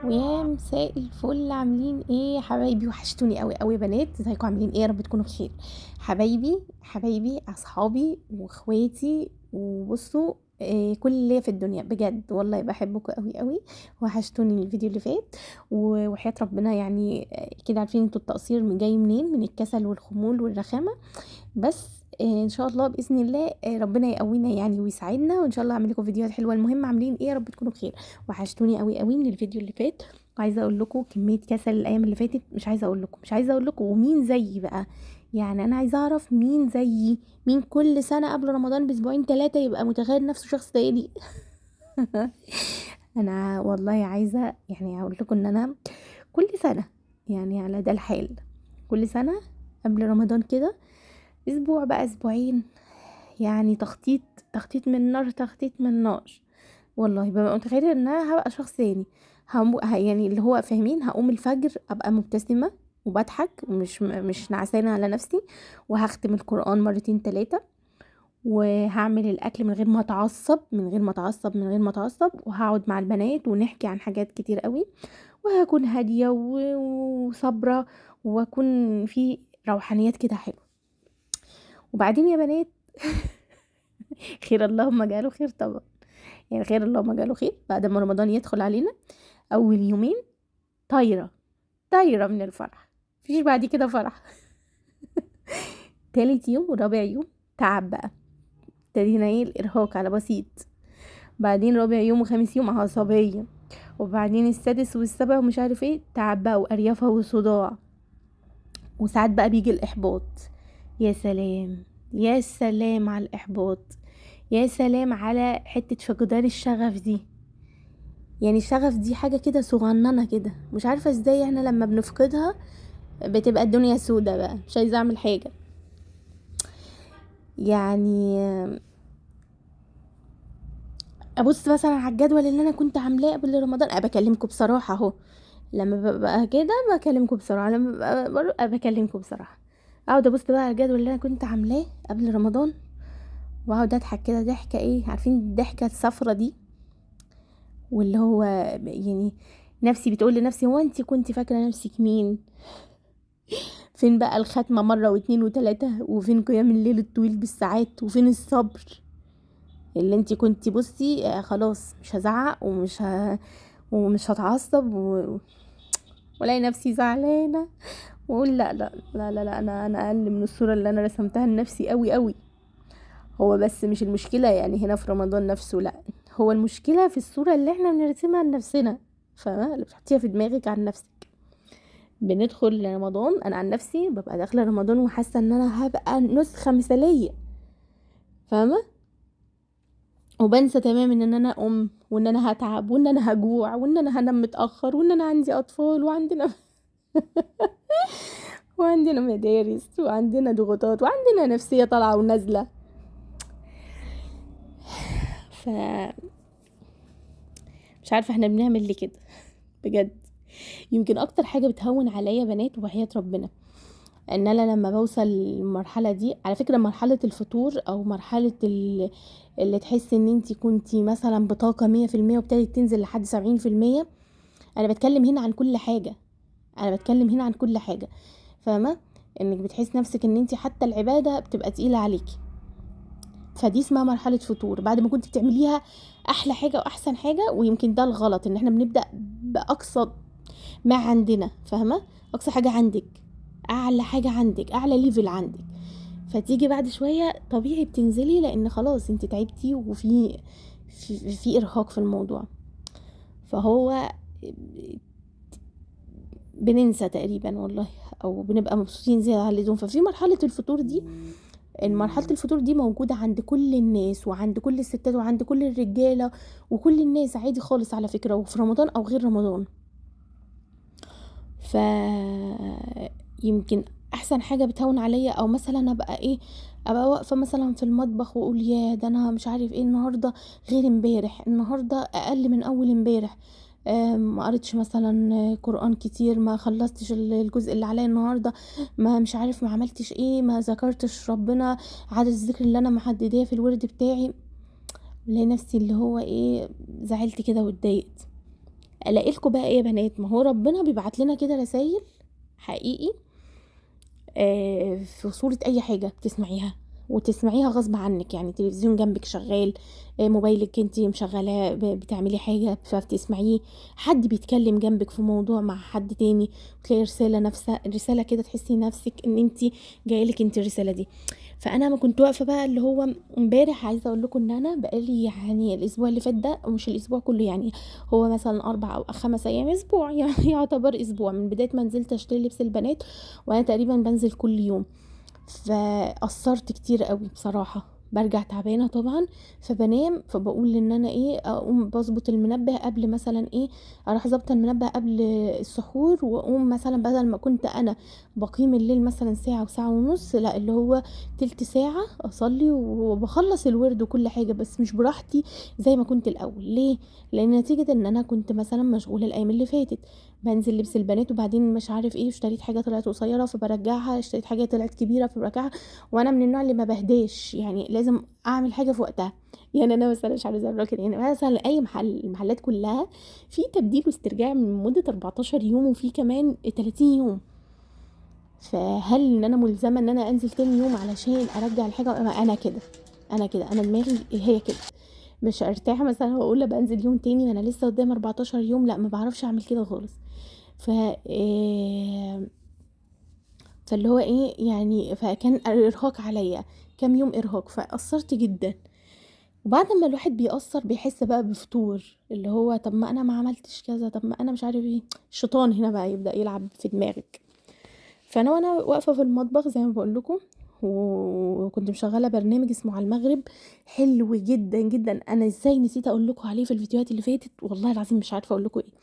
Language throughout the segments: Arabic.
ويا مساء الفل، عاملين ايه يا حبايبي؟ وحشتوني قوي قوي يا بنات. ازيكم؟ عاملين ايه؟ يا رب تكونوا بخير. حبايبي اصحابي واخواتي، وبصوا إيه كل اللي في الدنيا، بجد والله بحبكم قوي قوي. وحشتوني الفيديو اللي فات. وحياة ربنا يعني كده عارفين انتوا التقصير جاي منين، من الكسل والخمول والرخامة. بس ان شاء الله باذن الله ربنا يقوينا يعني ويساعدنا، وان شاء الله اعمل لكم فيديوهات حلوه. المهم عاملين ايه؟ يا رب تكونوا بخير. وحشتوني قوي قوي من الفيديو اللي فات. وعايزه اقول لكم كميه كسل الايام اللي فاتت، مش عايزه اقول لكم ومين زيي بقى. يعني انا عايزه اعرف مين زيي، مين كل سنه قبل رمضان باسبوعين 3 يبقى متخيل نفسه شخص تاني. انا والله عايزه يعني اقول لكم ان انا كل سنه، يعني على ده الحال، كل سنه قبل رمضان كده اسبوع بقى اسبوعين، يعني تخطيط من نار، تخطيط من نار. والله ببقى متخيله ان انا هبقى شخص تاني. يعني اللي هو فاهمين، هقوم الفجر ابقى مبتسمه وبضحك، مش نعسانه على نفسي، وهختم القران مرتين 3، وهعمل الاكل من غير ما اتعصب، وهقعد مع البنات ونحكي عن حاجات كتير قوي، وهكون هاديه وصابره، واكون في روحانيات كده حلوه. وبعدين يا بنات، خير اللهم جعله خير طبعا، يعني خير اللهم جعله خير. بعد ما رمضان يدخل علينا اول يومين طايره من الفرح، مفيش بعد كده فرح. تالت يوم ورابع يوم تعب بقى، ابتدينا ايه الارهاق على بسيط. بعدين رابع يوم وخامس يوم عصبيه، وبعدين السادس والسابع ومش عارف ايه تعب بقى وقريفه وصداع. وساعات بقى بيجي الاحباط. يا سلام، يا سلام على الاحباط، يا سلام على حته فقدان الشغف دي. يعني الشغف دي حاجة كده صغننة كده، مش عارفة ازاي احنا لما بنفقدها بتبقى الدنيا سودة بقى، مش عايزة اعمل حاجة. يعني ابص مثلا على الجدول اللي انا كنت عاملاه قبل رمضان، انا بكلمكم بصراحة اهو. لما ببقى كده بكلمكم بصراحة، لما ببقى بكلمكم بصراحة. اقعد ابص بقى على الجدول اللي انا كنت عاملاه قبل رمضان، واقعد اضحك كده ضحكة ايه، عارفين الضحكة الصفرة دي؟ واللي هو يعني نفسي بتقول لنفسي، هو انت كنت فاكرة نفسك مين؟ فين بقى الختمة مرة واتنين وتلاتة؟ وفين قيام الليل الطويل بالساعات؟ وفين الصبر اللي انتي كنتي بصي خلاص مش هزعق ومش هتعصب ولاقي نفسي زعلانة، واقول لا لا لا لا, لا انا اقل من الصورة اللي انا رسمتها لنفسي قوي قوي. هو بس مش المشكلة يعني هنا في رمضان نفسه، لا، هو المشكلة في الصورة اللي احنا بنرسمها لنفسنا، فاهمة؟ اللي بتحطيها في دماغك عن نفسك. بندخل رمضان، انا عن نفسي ببقى داخله رمضان وحاسه ان انا هبقى نسخه مثاليه، فاهمه؟ وبنسى تماما ان انا وان انا هتعب، وان انا هجوع، وان انا هنام متاخر، وان انا عندي اطفال، وعندنا وعندنا مدارس، وعندنا ضغوطات، وعندنا نفسيه طالعه ونازله. ف مش عارفه احنا بنعمل ليه كده بجد. يمكن اكتر حاجه بتهون عليا بنات وحياة ربنا، ان انا لما بوصل المرحله دي، على فكره مرحله الفطور او مرحله اللي تحس ان انتي كنتي مثلا بطاقه 100% وابتدت تنزل لحد 70%. انا بتكلم هنا عن كل حاجه، فاهمه؟ انك بتحس نفسك ان انتي حتى العباده بتبقى تقيله عليكي. فدي اسمها مرحله فطور، بعد ما كنتي بتعمليها احلى حاجه واحسن حاجه. ويمكن ده الغلط، ان احنا بنبدا باقصى ما عندنا، فاهمه؟ اقصى حاجه عندك، اعلى حاجه عندك، اعلى ليفل عندك. فتيجي بعد شويه طبيعي بتنزلي، لان خلاص انت تعبتي، في ارهاق في الموضوع. فهو بننسى تقريبا والله، او بنبقى مبسوطين زياده عن اللزوم. ففي مرحله الفطور دي، مرحله الفطور دي موجوده عند كل الناس، وعند كل الستات، وعند كل الرجاله، وكل الناس عادي خالص على فكره، وفي رمضان او غير رمضان. ف يمكن احسن حاجه بتهون عليا، او مثلا ابقى واقفه مثلا في المطبخ واقول يا ده انا مش عارف ايه النهارده غير امبارح، النهارده اقل من اول امبارح، ما قريتش مثلا قرآن كتير، ما خلصتش الجزء اللي عليا النهارده، ما مش عارف ما عملتش ايه، ما ذكرتش ربنا عدد الذكر اللي انا محدداه في الورد بتاعي. بلاقي نفسي اللي هو ايه، زعلت كده واتضايقت. الاقي لكم بقى ايه يا بنات؟ ما هو ربنا بيبعت لنا كده رسائل حقيقي في صورة اي حاجة بتسمعيها، وتسمعيها غصب عنك، يعني تلفزيون جنبك شغال، موبايلك انتي مشغلاه بتعملي حاجة فبتسمعيه، حد بيتكلم جنبك في موضوع مع حد تاني وتلاقي رسالة، نفسها رسالة كده تحسي نفسك ان انتي جايلك انتي الرسالة دي. فانا ما كنت واقفة بقى اللي هو امبارح، عايزة اقول لكم ان انا بقالي يعني الاسبوع اللي فات ده، مش الاسبوع كله يعني، هو مثلا 4 أو 5 أيام، اسبوع يعني يعتبر اسبوع من بداية ما نزلت اشتري لبس البنات، وانا تقريبا بنزل كل يوم، فقصرت كتير قوي بصراحة. برجع تعبانة طبعا، فبنام، فبقول ان انا ايه، اقوم بظبط المنبه قبل مثلا ايه، اروح ظابطه المنبه قبل السحور، واقوم مثلا بدل ما كنت انا بقيم الليل مثلا ساعة وساعة ونص، لا اللي هو تلت ساعة اصلي وبخلص الورد وكل حاجة، بس مش براحتي زي ما كنت الاول. ليه؟ لان نتيجة ان انا كنت مثلا مشغولة الايام اللي فاتت، بنزل لبس البنات وبعدين مش عارف ايه، اشتريت حاجه طلعت قصيره فبرجعها، اشتريت حاجه طلعت كبيره فبرجعها، وانا من النوع اللي ما بهداش، يعني لازم اعمل حاجه في وقتها. يعني انا مثلا مش عارفه الراجل، يعني مثلا اي محل، المحلات كلها في تبديل واسترجاع من مده 14 يوم وفي كمان 30 يوم، فهل ان انا ملزمه ان انا انزل تاني يوم علشان ارجع الحاجه؟ انا كده، انا دماغي هي كده، مش ارتاح مثلا واقول بنزل يوم تاني وانا لسه قدام 14 يوم، لا ما بعرفش اعمل كده خالص. ف فاللي هو ايه يعني، فكان ارهاق عليا، كام يوم ارهاق، فقصرت جدا. وبعد ما الواحد بيقصر بيحس بقى بفتور، اللي هو طب ما انا ما عملتش كذا، طب ما انا مش عارف ايه، الشيطان هنا بقى يبدأ يلعب في دماغك. فانا وانا واقفه في المطبخ زي ما بقول لكم، وكنت مشغله برنامج اسمه على المغرب، حلو جدا جدا، انا ازاي نسيت اقول لكم عليه في الفيديوهات اللي فاتت، والله العظيم مش عارفه اقول لكم ايه.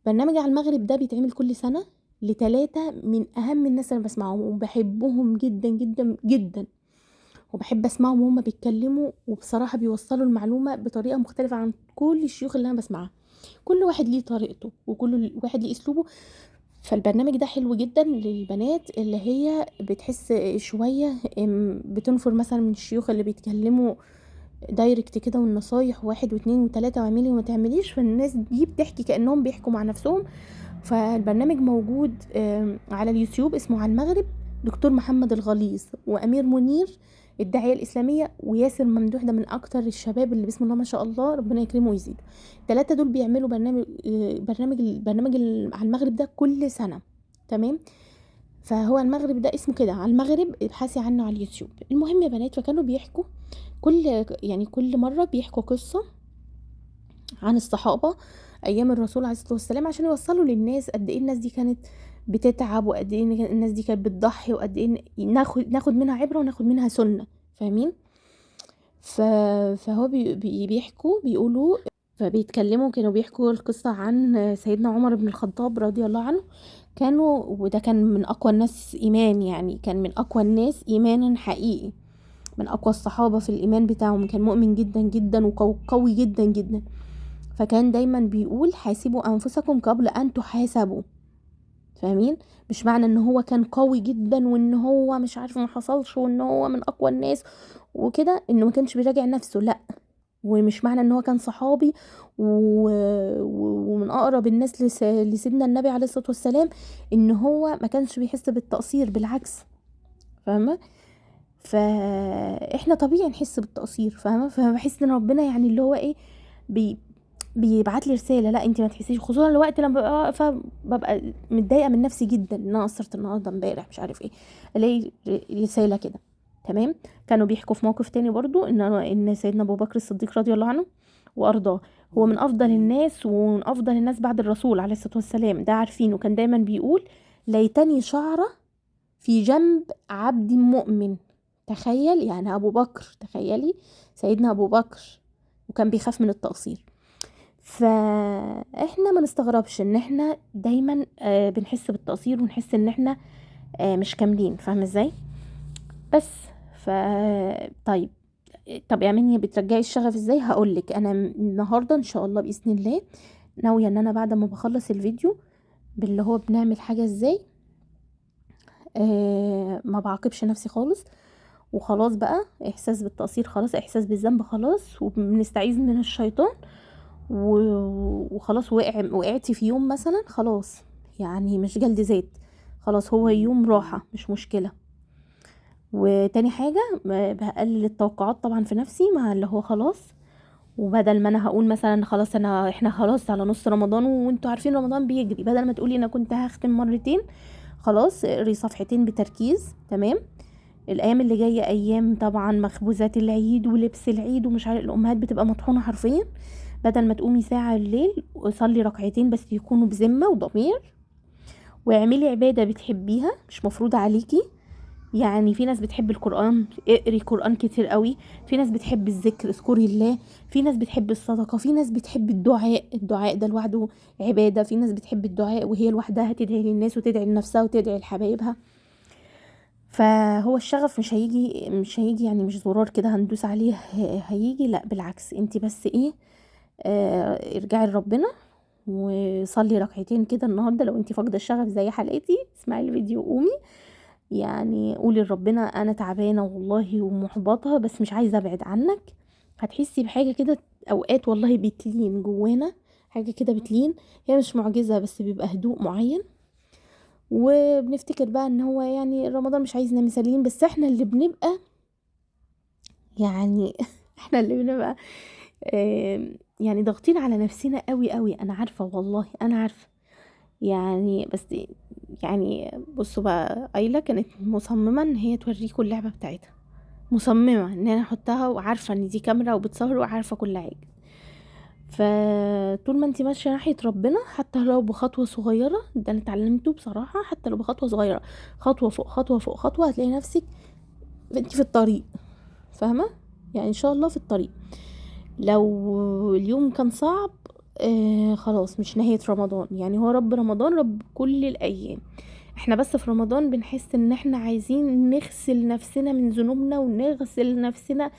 برنامج على المغرب ده بيتعمل كل سنه لتلاتة من اهم الناس اللي بسمعهم وبحبهم جدا جدا جدا، وبحب اسمعهم وهم بيتكلموا، وبصراحه بيوصلوا المعلومه بطريقه مختلفه عن كل الشيوخ اللي انا بسمعها، كل واحد ليه طريقته وكل واحد ليه اسلوبه. فالبرنامج ده حلو جدا للبنات اللي هي بتحس شوية بتنفر مثلا من الشيوخ اللي بيتكلموا دايركت كده، والنصايح 1 و2 و3 واعملي وما تعمليش، فالناس دي بتحكي كأنهم بيحكوا مع نفسهم. فالبرنامج موجود على اليوتيوب، اسمه على المغرب، دكتور محمد الغليظ وأمير منير الداعية الإسلامية وياسر ممدوح، ده من أكتر الشباب اللي بسم الله ما شاء الله ربنا يكرمه ويزيده. التلاتة دول بيعملوا برنامج على المغرب ده كل سنة، تمام. فهو المغرب ده اسمه كده على المغرب، ابحثي عنه على اليوتيوب. المهم يا بنات، فكانوا بيحكوا كل مرة بيحكوا قصة عن الصحابة ايام الرسول عليه الصلاة والسلام، عشان يوصلوا للناس قد ايه الناس دي كانت بتتعب، وقد ايه الناس دي كانت بتضحي، وقد ايه ناخد منها عبرة وناخد منها سنة، فاهمين؟ ف... فهو بيحكوا بيقولوا، كانوا بيحكوا القصة عن سيدنا عمر بن الخطاب رضي الله عنه. وده كان من أقوى الناس إيمان، يعني كان من أقوى الناس إيمانا حقيقي، من أقوى الصحابة في الإيمان بتاعهم، كان مؤمن جدا جدا وقوي جدا جدا. فكان دايما بيقول حاسبوا أنفسكم قبل أن تحاسبوا، فاهمين؟ مش معنى ان هو كان قوي جدا وان هو مش عارف ما حصلش وان هو من اقوى الناس وكده انه ما كانش بيراجع نفسه، لا. ومش معنى ان هو كان صحابي ومن اقرب الناس لسيدنا النبي عليه الصلاة والسلام ان هو ما كانش بيحس بالتقصير، بالعكس، فاهمه؟ فاحنا طبيعي نحس بالتقصير، فاهمه؟ فبحس ان ربنا يعني اللي هو ايه، بي بيبعت لي رساله، لا انت ما تحسيش، خصوصا الوقت لما ببقى واقفه ببقى متضايقه من نفسي جدا ان انا قصرت النهارده امبارح مش عارف ايه، الاقي رساله كده، تمام. كانوا بيحكوا في موقف تاني برضو ان سيدنا ابو بكر الصديق رضي الله عنه وارضاه، هو من افضل الناس ومن افضل الناس بعد الرسول عليه الصلاه والسلام، ده عارفينه، كان دايما بيقول ليتني شعره في جنب عبد مؤمن. تخيل يعني ابو بكر، تخيلي سيدنا ابو بكر، وكان بيخاف من التقصير. فاحنا ما نستغربش ان احنا دايما بنحس بالتقصير ونحس ان احنا مش كاملين، فاهمه ازاي؟ بس ف طيب، طب يا مني بترجعي الشغف ازاي؟ هقولك انا النهارده ان شاء الله باذن الله ناويه ان انا بعد ما بخلص الفيديو باللي هو بنعمل حاجه ازاي، ما بعاقبش نفسي خالص، وخلاص بقى احساس بالتقصير خلاص، احساس بالذنب خلاص، وبنستعيذ من الشيطان، وخلاص وقعتي في يوم مثلا، خلاص يعني مش جلد ذات، خلاص هو يوم راحة مش مشكلة. وتاني حاجة بقلل التوقعات طبعا في نفسي، مع اللي هو خلاص، وبدل ما انا هقول مثلا خلاص احنا خلاص على نص رمضان وانتوا عارفين رمضان بيجري، بدل ما تقولي انا كنت هختم مرتين، خلاص اقري صفحتين بتركيز. تمام. الايام اللي جايه ايام طبعا مخبوزات العيد ولبس العيد ومش عارف، الامهات بتبقى مطحونه حرفيا. بدل ما تقومي ساعه الليل وصلي ركعتين بس يكونوا بذمه وضمير، واعملي عباده بتحبيها مش مفروضه عليكي. يعني في ناس بتحب القرآن، اقري قرآن كتير قوي. في ناس بتحب الذكر، اذكري الله. في ناس بتحب الصدقة. في ناس بتحب الدعاء ده لوحده عبادة. في ناس بتحب الدعاء وهي لوحدها تدعي للناس وتدعي لنفسها وتدعي لحبايبها. فهو الشغف مش هيجي يعني مش زرار كده هندوس عليه هيجي، لا بالعكس، انت بس ايه، ارجعي لربنا وصلي ركعتين كده النهارده. لو انت فاقده الشغف زي حلقتي، اسمعي الفيديو وقومي، يعني قولي لربنا انا تعبانه والله ومحبطه بس مش عايزه ابعد عنك. هتحسي بحاجه كده اوقات والله بتلين جوانا، حاجه كده بتلين. هي مش معجزه بس بيبقى هدوء معين. وبنفتكر بقى ان هو يعني رمضان مش عايزنا مثاليين، بس احنا اللي بنبقى يعني احنا اللي بنبقى يعني ضاغطين على نفسنا قوي قوي. انا عارفه والله انا عارفه يعني. بس يعني بصوا بقى، ايلا كانت مصممه ان هي توريكم اللعبه بتاعتها، مصممه ان انا احطها وعارفه ان دي كاميرا وبتصور وعارفه كل حاجه. فطول ما انت ماشيه ناحيه ربنا حتى لو بخطوه صغيره، ده انا اتعلمته بصراحه، حتى لو بخطوه صغيره، خطوه فوق خطوه فوق خطوه، هتلاقي نفسك انت في الطريق، فاهمه؟ يعني ان شاء الله في الطريق. لو اليوم كان صعب، خلاص مش نهايه رمضان، يعني هو رب رمضان رب كل الايام. احنا بس في رمضان بنحس ان احنا عايزين نغسل نفسنا من ذنوبنا ونغسل نفسنا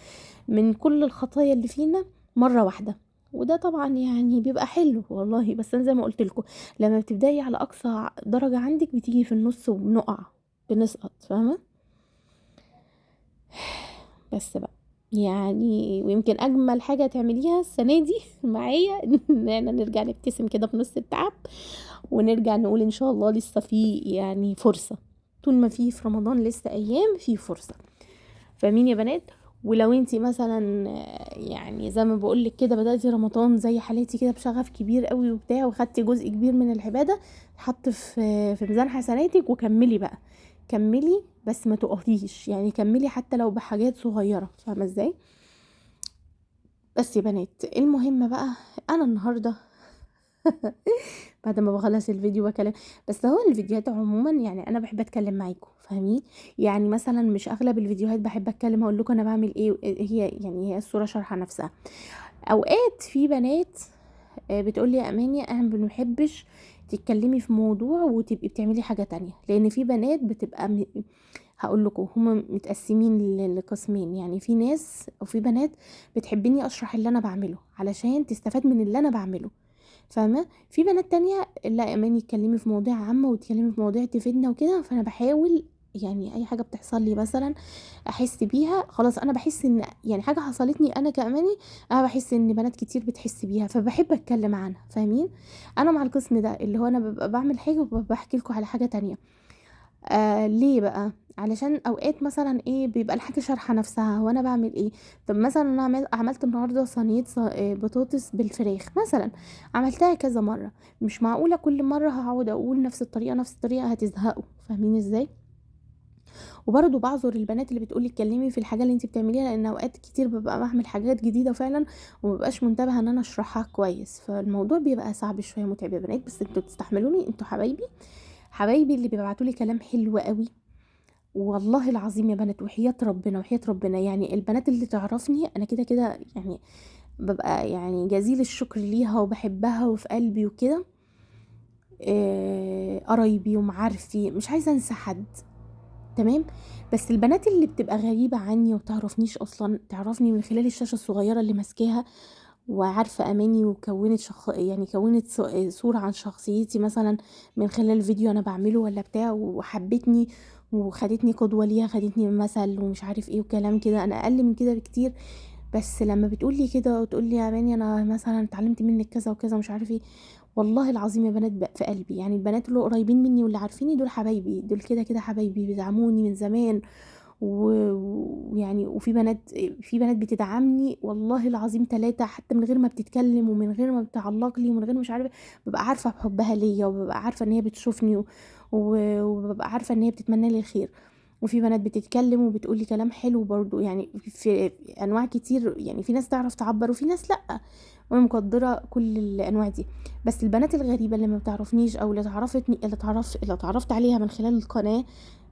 من كل الخطايا اللي فينا مرة واحدة. وده طبعا يعني بيبقى حلو والله، بس انا زي ما قلت لكم، لما بتبداي على اقصى درجة عندك بتيجي في النص وبنقع، بنسقط، فاهمة؟ بس بقى يعني، ويمكن اجمل حاجة تعمليها السنة دي معايا ان احنا نرجع نبتسم كده في نص التعب، ونرجع نقول ان شاء الله لسه في يعني فرصة. طول ما في رمضان لسه ايام في فرصة، فاهمين يا بنات؟ ولو انتي مثلا يعني زي ما بقولك كده بدأتي رمضان زي حالتي كده بشغف كبير قوي وبتاع، وخدتي جزء كبير من العبادة، حط في ميزان حسناتك، وكملي بقى، كملي بس ما تقفيش، يعني كملي حتى لو بحاجات صغيرة، فاهمة ازاي؟ بس يا بنات المهم بقى، انا النهارده بعد ما بخلص الفيديو بكلم، بس هو الفيديوهات عموما يعني انا بحب اتكلم معاكم، فاهمين؟ يعني مثلا مش اغلب الفيديوهات بحب اتكلم اقول لكم انا بعمل ايه، هي يعني هي الصوره شارحه نفسها. اوقات في بنات بتقول لي يا اماني انا ما بنحبش تتكلمي في موضوع وتبقي بتعملي حاجه تانية، لان في بنات بتبقى هقول لكم هم متقسمين لقسمين. يعني في ناس او في بنات بتحبني اشرح اللي انا بعمله علشان تستفاد من اللي انا بعمله، فاهمه؟ في بنات تانية لا يا اماني اتكلمي في مواضيع عامه وتكلمي في مواضيع تفيدنا وكده. فانا بحاول يعني اي حاجه بتحصل لي مثلا احس بيها، خلاص انا بحس ان يعني حاجه حصلتني انا كاماني، انا بحس ان بنات كتير بتحس بيها فبحب اتكلم عنها، فاهمين؟ انا مع القسم ده اللي هو انا ببقى بعمل حاجه وبحكي لكم على حاجه تانية. ليه بقى؟ علشان اوقات مثلا ايه بيبقى الحاجه شارحه نفسها وانا بعمل ايه. طب مثلا انا عملت النهارده صينيه بطاطس بالفراخ مثلا، عملتها كذا مره، مش معقوله كل مره هقعد اقول نفس الطريقه نفس الطريقه، هتزهقوا، فاهمين ازاي؟ وبرضه بعذر البنات اللي بتقولي اتكلمي في الحاجه اللي انت بتعمليها، لان اوقات كتير ببقى بعمل حاجات جديده فعلا ومبقاش منتبهه ان انا اشرحها كويس، فالموضوع بيبقى صعب شويه متعب يا بنات، بس انتوا تستحملوني، انتوا حبايبي، حبايبي اللي بيبعتولي كلام حلو قوي والله العظيم يا بنات، وحياة ربنا وحياة ربنا، يعني البنات اللي تعرفني انا كده كده يعني ببقى يعني جزيل الشكر ليها وبحبها وفي قلبي وكده. قرايبي ومعارفي مش عايزه انسى حد، تمام؟ بس البنات اللي بتبقى غريبه عني وتعرفنيش اصلا، تعرفني من خلال الشاشه الصغيره اللي ماسكاها وعارفه اماني، وكونت يعني كونت صوره عن شخصيتي مثلا من خلال فيديو انا بعمله ولا بتاع، وحبتني وخدتني قدوه ليها، خدتني مثل ومش عارف ايه وكلام كده، انا اقل من كده بكتير. بس لما بتقولي كده وتقولي يا اماني انا مثلا اتعلمت منك كذا وكذا مش عارف ايه، والله العظيم يا بنات في قلبي، يعني البنات اللي قريبين مني واللي عارفيني دول حبايبي، دول كده كده حبايبي بيدعموني من زمان. ويعني وفي بنات، في بنات بتدعمني والله العظيم 3 حتى من غير ما بتتكلم ومن غير ما بتعلق لي ومن غير مش عارفه، ببقى عارفه بحبها ليا وببقى عارفه ان هي بتشوفني وببقى عارفه ان هي بتتمنى لي الخير. وفي بنات بتتكلم وبتقولي كلام حلو برضو، يعني في انواع كتير، يعني في ناس تعرف تعبر وفي ناس لا، وانا مقدره كل الانواع دي. بس البنات الغريبه اللي ما بتعرفنيش او اللي اتعرفت عليها من خلال القناه،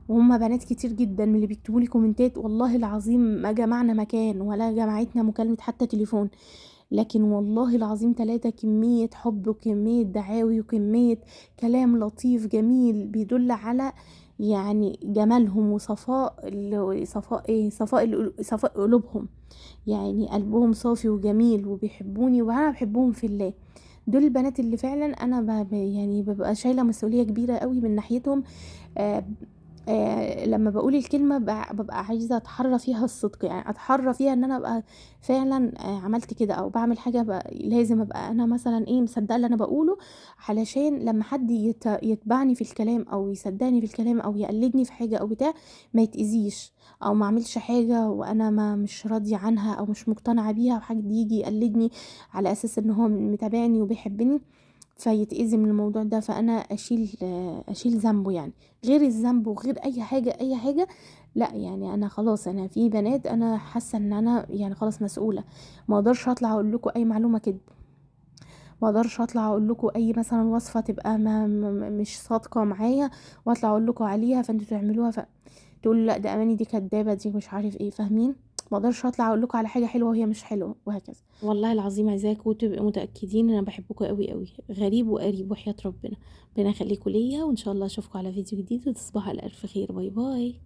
وهم بنات كتير جدا من اللي بيكتبوا لي كومنتات، والله العظيم ما جمعنا مكان ولا جمعتنا مكالمة حتى تليفون، لكن والله العظيم 3 كمية حب وكمية دعاوي وكمية كلام لطيف جميل بيدل على يعني جمالهم وصفاء صفاء ايه، صفاء قلوبهم، يعني قلبهم صافي وجميل وبيحبوني وانا بحبهم في الله. دول البنات اللي فعلا انا يعني ببقى شايله مسؤوليه كبيره قوي من ناحيتهم. آه لما بقول الكلمة ببقى عايزة اتحرى فيها الصدق، يعني اتحرى فيها ان انا ابقى فعلا عملت كده او بعمل حاجة لازم ابقى انا مثلا ايه مصدقة اللي انا بقوله، علشان لما حد يتبعني في الكلام او يصدقني في الكلام او يقلدني في حاجة او بتاع، ما يتأذيش او ما اعملش حاجة وانا ما مش راضية عنها او مش مقتنعة بيها، وحد يجي يقلدني على اساس ان هو متابعني وبيحبني فيتأذي من الموضوع ده، فانا اشيل ذنبه يعني، غير الذنب وغير اي حاجه. لا يعني انا خلاص، انا في بنات انا حاسه ان انا يعني خلاص مسؤوله، ما اقدرش اطلع اقول لكم اي معلومه كده، ما اقدرش اطلع اقول لكم اي مثلا وصفه تبقى مش صادقه معايا واطلع اقول لكم عليها فانتوا تعملوها تقولوا لا ده اماني دي كدابه دي مش عارف ايه، فاهمين؟ ما اقدرش اطلع اقول لكم على حاجه حلوه وهي مش حلوه وهكذا. والله العظيم عايزاكم تبقوا متاكدين ان انا بحبكم قوي قوي، غريب وقريب وحياه ربنا. ربنا يخليكم ليا، وان شاء الله اشوفكم على فيديو جديد وتصبحوا على الف خير. باي باي.